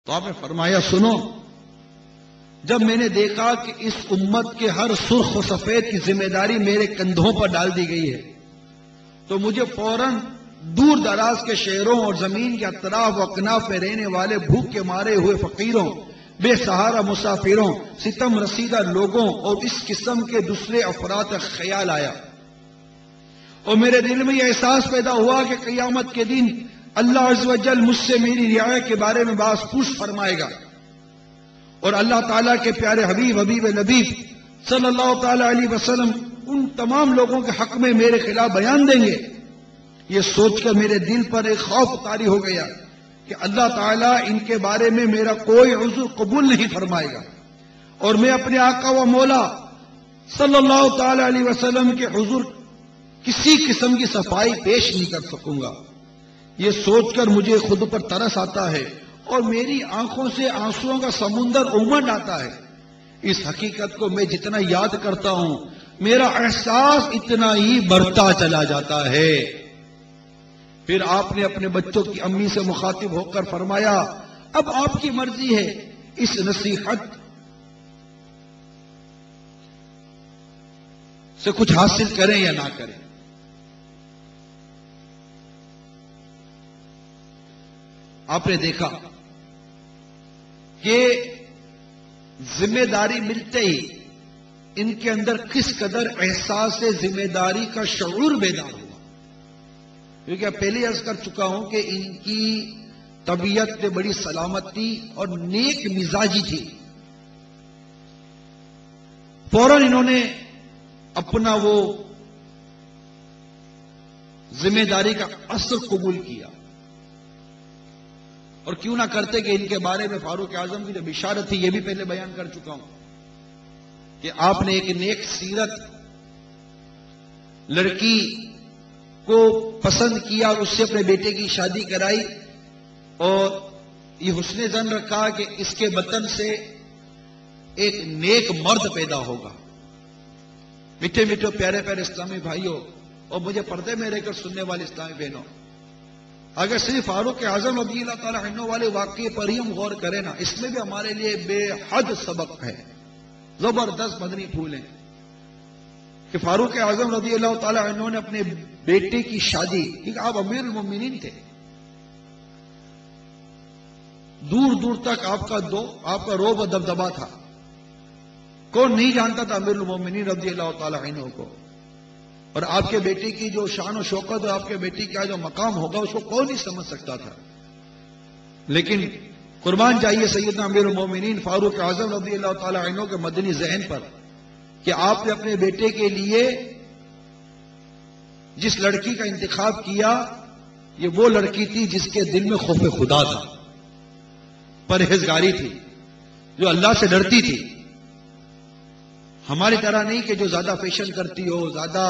تو آپ نے فرمایا سنو، جب میں نے دیکھا کہ اس امت کے ہر سرخ و سفید کی ذمہ داری میرے کندھوں پر ڈال دی گئی ہے تو مجھے فوراً دور دراز کے شہروں اور زمین کے اطراف و اکناف میں رہنے والے بھوک کے مارے ہوئے فقیروں، بے سہارا مسافروں، ستم رسیدہ لوگوں اور اس قسم کے دوسرے افراد کا خیال آیا، اور میرے دل میں یہ احساس پیدا ہوا کہ قیامت کے دن اللہ عز و جل مجھ سے میری رعایت کے بارے میں باز پوچھ فرمائے گا، اور اللہ تعالیٰ کے پیارے حبیب لبیب صلی اللہ تعالیٰ علیہ وسلم ان تمام لوگوں کے حق میں میرے خلاف بیان دیں گے۔ یہ سوچ کر میرے دل پر ایک خوف طاری ہو گیا کہ اللہ تعالیٰ ان کے بارے میں میرا کوئی عذر قبول نہیں فرمائے گا، اور میں اپنے آقا و مولا صلی اللہ تعالیٰ علیہ وسلم کے حضور کسی قسم کی صفائی پیش نہیں کر سکوں گا۔ یہ سوچ کر مجھے خود پر ترس آتا ہے اور میری آنکھوں سے آنسوؤں کا سمندر امڈ آتا ہے۔ اس حقیقت کو میں جتنا یاد کرتا ہوں میرا احساس اتنا ہی بڑھتا چلا جاتا ہے۔ پھر آپ نے اپنے بچوں کی امی سے مخاطب ہو کر فرمایا، اب آپ کی مرضی ہے، اس نصیحت سے کچھ حاصل کریں یا نہ کریں۔ آپ نے دیکھا کہ ذمہ داری ملتے ہی ان کے اندر کس قدر احساس ذمہ داری کا شعور بیدار ہوا، کیونکہ پہلے عرض کر چکا ہوں کہ ان کی طبیعت میں بڑی سلامت تھی اور نیک مزاجی تھی۔ فوراً انہوں نے اپنا وہ ذمہ داری کا اثر قبول کیا، اور کیوں نہ کرتے کہ ان کے بارے میں فاروق اعظم کی جو بشارت تھی یہ بھی پہلے بیان کر چکا ہوں کہ آپ نے ایک نیک سیرت لڑکی کو پسند کیا اور اس سے اپنے بیٹے کی شادی کرائی، اور یہ حسن ظن رکھا کہ اس کے بطن سے ایک نیک مرد پیدا ہوگا۔ میٹھے میٹھے پیارے پیارے اسلامی بھائیوں اور مجھے پردے میں رہ کر سننے والے اسلامی بہنوں، اگر صرف فاروق اعظم رضی اللہ تعالیٰ عنہ والے واقعے پر ہی ہم غور کریں نا، اس میں بھی ہمارے لیے بے حد سبق ہے، زبردست مدنی پھول ہیں کہ فاروق اعظم رضی اللہ تعالیٰ عنہ نے اپنے بیٹے کی شادی، کیونکہ آپ امیر المومنین تھے، دور دور تک آپ کا روب و دبدبا تھا، کون نہیں جانتا تھا امیر المومنین رضی اللہ تعالیٰ عنہ کو، اور آپ کے بیٹے کی جو شان و شوکت اور آپ کے بیٹے کا جو مقام ہوگا اس کو کون نہیں سمجھ سکتا تھا۔ لیکن قربان چاہیے سیدنا امیر المومنین فاروق اعظم رضی اللہ تعالیٰ عنہ کے مدنی ذہن پر کہ آپ نے اپنے بیٹے کے لیے جس لڑکی کا انتخاب کیا یہ وہ لڑکی تھی جس کے دل میں خوف خدا تھا، پرہیزگاری تھی، جو اللہ سے ڈرتی تھی، ہماری طرح نہیں کہ جو زیادہ فیشن کرتی ہو، زیادہ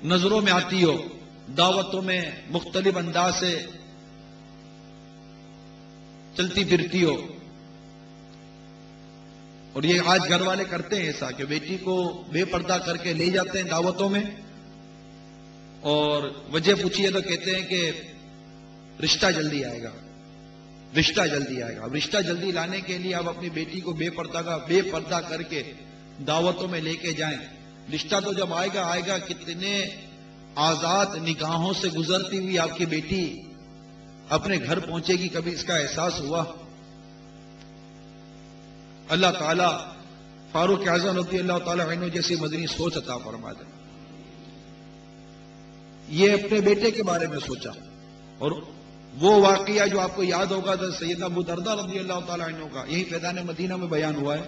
نظروں میں آتی ہو، دعوتوں میں مختلف انداز سے چلتی پھرتی ہو۔ اور یہ آج گھر والے کرتے ہیں ایسا کہ بیٹی کو بے پردہ کر کے لے جاتے ہیں دعوتوں میں، اور وجہ پوچھیے تو کہتے ہیں کہ رشتہ جلدی آئے گا، رشتہ جلدی آئے گا۔ اب رشتہ جلدی لانے کے لیے آپ اپنی بیٹی کو بے پردہ کر کے دعوتوں میں لے کے جائیں، رشتہ تو جب آئے گا، کتنے آزاد نگاہوں سے گزرتی ہوئی آپ کی بیٹی اپنے گھر پہنچے گی، کبھی اس کا احساس ہوا؟ اللہ تعالیٰ فاروق اعظم رضی اللہ تعالیٰ عنہ جیسی مدنی سوچ عطا فرما دے۔ یہ اپنے بیٹے کے بارے میں سوچا، اور وہ واقعہ جو آپ کو یاد ہوگا تو سیدنا ابو درداء رضی اللہ تعالیٰ عنہ کا یہی فیضان مدینہ میں بیان ہوا ہے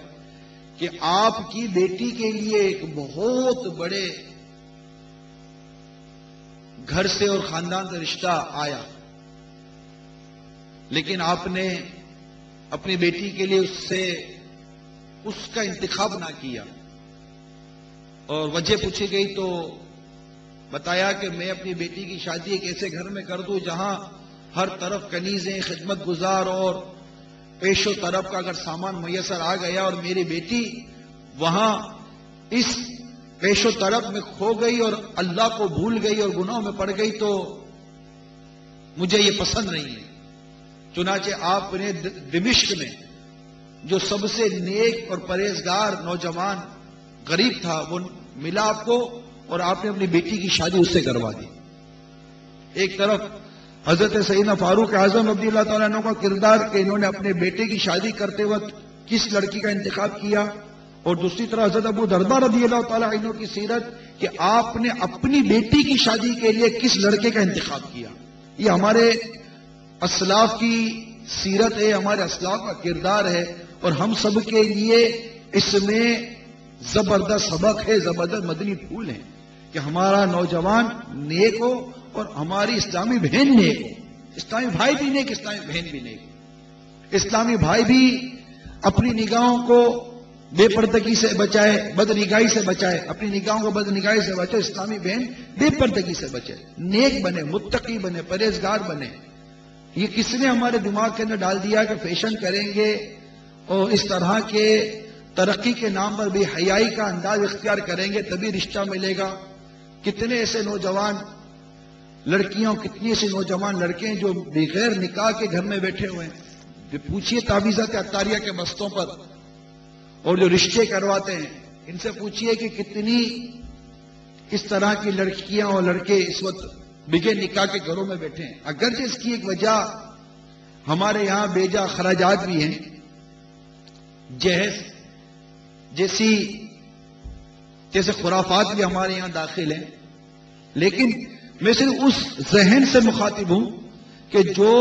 کہ آپ کی بیٹی کے لیے ایک بہت بڑے گھر سے اور خاندان سے رشتہ آیا، لیکن آپ نے اپنی بیٹی کے لیے اس کا انتخاب نہ کیا، اور وجہ پوچھی گئی تو بتایا کہ میں اپنی بیٹی کی شادی ایک ایسے گھر میں کر دوں جہاں ہر طرف کنیزیں، خدمت گزار اور پیش و طرف کا اگر سامان میسر آ گیا اور میری بیٹی وہاں اس پیش و طرف میں کھو گئی اور اللہ کو بھول گئی اور گناہوں میں پڑ گئی تو مجھے یہ پسند نہیں ہے۔ چنانچہ آپ نے دمشق میں جو سب سے نیک اور پرہیزگار نوجوان غریب تھا وہ ملا آپ کو، اور آپ نے اپنی بیٹی کی شادی اس سے کروا دی۔ ایک طرف حضرت سیدنا فاروق اعظم رضی اللہ تعالیٰ عنہ کا کردار کہ انہوں نے اپنے بیٹے کی شادی کرتے وقت کس لڑکی کا انتخاب کیا، اور دوسری طرف حضرت ابو درداء رضی اللہ تعالیٰ عنہ کی سیرت کہ آپ نے اپنی بیٹی کی شادی کے لیے کس لڑکے کا انتخاب کیا۔ یہ ہمارے اسلاف کی سیرت ہے، ہمارے اسلاف کا کردار ہے، اور ہم سب کے لیے اس میں زبردست سبق ہے، زبردست مدنی پھول ہے کہ ہمارا نوجوان نیک ہو اور ہماری اسلامی بہن نیک ہو، اسلامی بھائی بھی نیک، اسلامی بہن بھی نیک، اسلامی بھائی بھی اپنی نگاہوں کو بے پردگی سے بچائے، بد نگاہی سے بچائے، اپنی نگاہوں کو بد نگاہی سے بچائے، اسلامی بہن بے پردگی سے بچے، نیک بنے، متقی بنے، پرہیزگار بنے۔ یہ کس نے ہمارے دماغ کے اندر ڈال دیا کہ فیشن کریں گے اور اس طرح کے ترقی کے نام پر بے حیائی کا انداز اختیار کریں گے تبھی رشتہ ملے گا۔ کتنے ایسے نوجوان لڑکیاں، کتنی ایسے نوجوان لڑکے ہیں جو بغیر نکاح کے گھر میں بیٹھے ہوئے ہیں، جو پوچھئے تعویذات عطاریہ کے بستوں پر، اور جو رشتے کرواتے ہیں ان سے پوچھئے کہ کتنی اس طرح کی لڑکیاں اور لڑکے اس وقت بغیر نکاح کے گھروں میں بیٹھے ہیں۔ اگرچہ اس کی ایک وجہ ہمارے یہاں بیجا خراجات بھی ہیں، جہیز جیسے خرافات بھی ہمارے یہاں داخل ہیں، لیکن میں صرف اس ذہن سے مخاطب ہوں کہ جو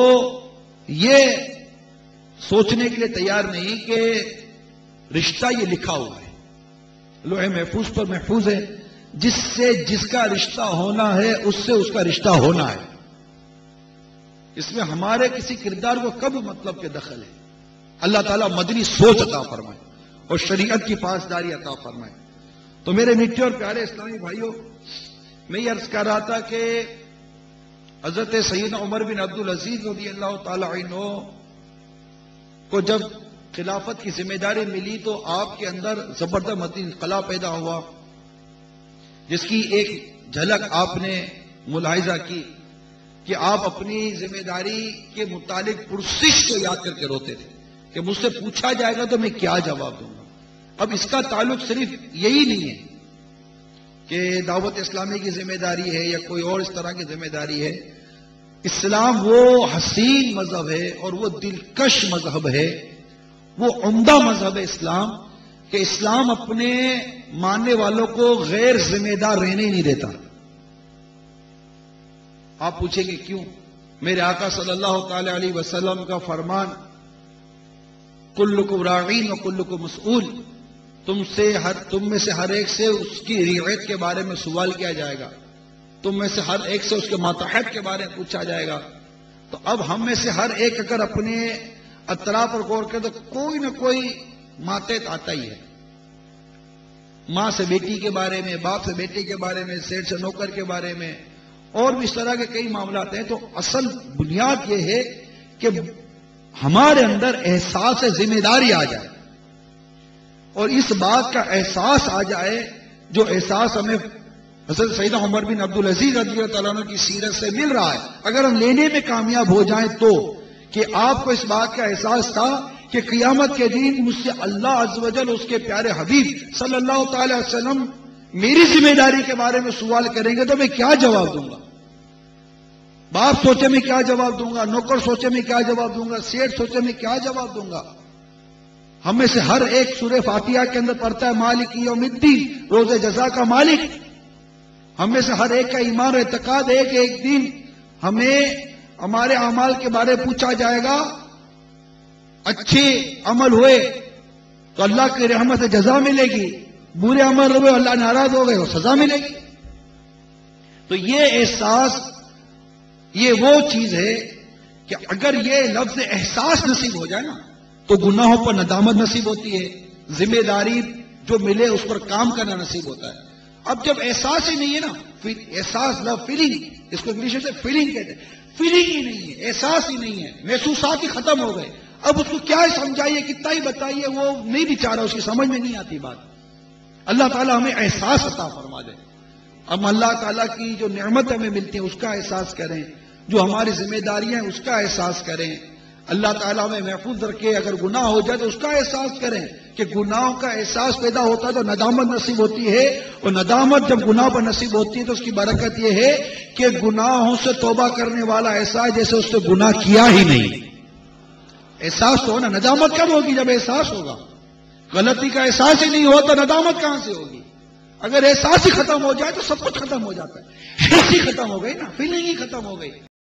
یہ سوچنے کے لیے تیار نہیں کہ رشتہ یہ لکھا ہوا ہے، لوح محفوظ پر محفوظ ہے، جس سے جس کا رشتہ ہونا ہے اس سے اس کا رشتہ ہونا ہے۔ اس میں ہمارے کسی کردار کو کب مطلب کے دخل ہے؟ اللہ تعالیٰ مدنی سوچ عطا فرمائے اور شریعت کی پاسداری عطا فرمائے۔ تو میرے میٹھے اور پیارے اسلامی بھائیوں، میں یہ عرض کر رہا تھا کہ حضرت سیدنا عمر بن عبدالعزیز رضی اللہ تعالی عنہ کو جب خلافت کی ذمہ داری ملی تو آپ کے اندر زبردست مدنی انقلاب پیدا ہوا، جس کی ایک جھلک آپ نے ملاحظہ کی کہ آپ اپنی ذمہ داری کے متعلق پرسش کو یاد کر کے روتے تھے کہ مجھ سے پوچھا جائے گا تو میں کیا جواب دوں گا۔ اب اس کا تعلق صرف یہی نہیں ہے کہ دعوت اسلامی کی ذمہ داری ہے یا کوئی اور اس طرح کی ذمہ داری ہے۔ اسلام وہ حسین مذہب ہے اور وہ دلکش مذہب ہے، وہ عمدہ مذہب ہے اسلام، کہ اسلام اپنے ماننے والوں کو غیر ذمہ دار رہنے نہیں دیتا۔ آپ پوچھیں گے کیوں؟ میرے آقا صلی اللہ تعالی علیہ وسلم کا فرمان، کلکم راعین و کلکم مسئول، تم میں سے ہر ایک سے اس کی رعایت کے بارے میں سوال کیا جائے گا، تم میں سے ہر ایک سے اس کے ماتحت کے بارے میں پوچھا جائے گا۔ تو اب ہم میں سے ہر ایک اگر اپنے اطراف پر غور کرے تو کوئی نہ کوئی ماتحت آتا ہی ہے، ماں سے بیٹی کے بارے میں، باپ سے بیٹی کے بارے میں، سیٹ سے نوکر کے بارے میں، اور بھی اس طرح کے کئی معاملات ہیں۔ تو اصل بنیاد یہ ہے کہ ہمارے اندر احساس ذمہ داری آ جائے، اور اس بات کا احساس آ جائے جو احساس ہمیں حضرت سیدنا عمر بن عبدالعزیز رضی اللہ تعالیٰ عنہ کی سیرت سے مل رہا ہے، اگر ہم لینے میں کامیاب ہو جائیں تو، کہ آپ کو اس بات کا احساس تھا کہ قیامت کے دن مجھ سے اللہ عز و جل اس کے پیارے حبیب صلی اللہ تعالی علیہ وسلم میری ذمہ داری کے بارے میں سوال کریں گے تو میں کیا جواب دوں گا؟ باپ سوچے میں کیا جواب دوں گا، نوکر سوچے میں کیا جواب دوں گا، سیٹ سوچے میں کیا جواب دوں گا؟ ہم میں سے ہر ایک سورہ فاتحہ کے اندر پڑھتا ہے مالک یوم الدین، روز جزا کا مالک۔ ہم میں سے ہر ایک کا ایمان اور اعتقاد ہے کہ ایک دن ہمیں ہمارے اعمال کے بارے میں پوچھا جائے گا، اچھے عمل ہوئے تو اللہ کی رحمت سے جزا ملے گی، برے عمل ہوئے اللہ ناراض ہو گئے اور سزا ملے گی۔ تو یہ احساس، یہ وہ چیز ہے کہ اگر یہ لفظ احساس نصیب ہو جائے نا تو گناہوں پر ندامت نصیب ہوتی ہے، ذمہ داری جو ملے اس پر کام کرنا نصیب ہوتا ہے۔ اب جب احساس ہی نہیں ہے نا، احساس نہ فیلنگ، اس کو انگلش میں فیلنگ کہتے ہیں، فیلنگ ہی نہیں ہے، احساس ہی نہیں ہے، محسوسات ہی ختم ہو گئے، اب اس کو کیا سمجھائیے، کتنا ہی بتائیے، وہ نہیں بیچارہ، اس کی سمجھ میں نہیں آتی بات۔ اللہ تعالیٰ ہمیں احساس عطا فرما دے، ہم اللہ تعالیٰ کی جو نعمت ہمیں ملتی ہے اس کا احساس کریں، جو ہماری ذمہ داریاں ہیں اس کا احساس کریں. اللہ تعالیٰ میں محفوظ رکھے. اگر گناہ ہو جائے تو اس کا احساس کریں کہ گناہوں کا احساس پیدا ہوتا ہے تو ندامت نصیب ہوتی ہے. اور ندامت جب گناہ پر نصیب ہوتی ہے تو اس کی برکت یہ ہے کہ گناہوں سے توبہ کرنے والا ایسا ہے جیسے اس نے گناہ کیا ہی نہیں. احساس تو ہونا. ندامت کب ہوگی؟ جب احساس ہوگا. غلطی کا احساس ہی نہیں ہو تو ندامت کہاں سے ہوگی؟ اگر احساس ہی ختم ہو جائے تو سب کچھ ختم ہو جاتا ہے. حس ہی ختم ہو گئی نا، فیلنگ ہی ختم ہو گئی.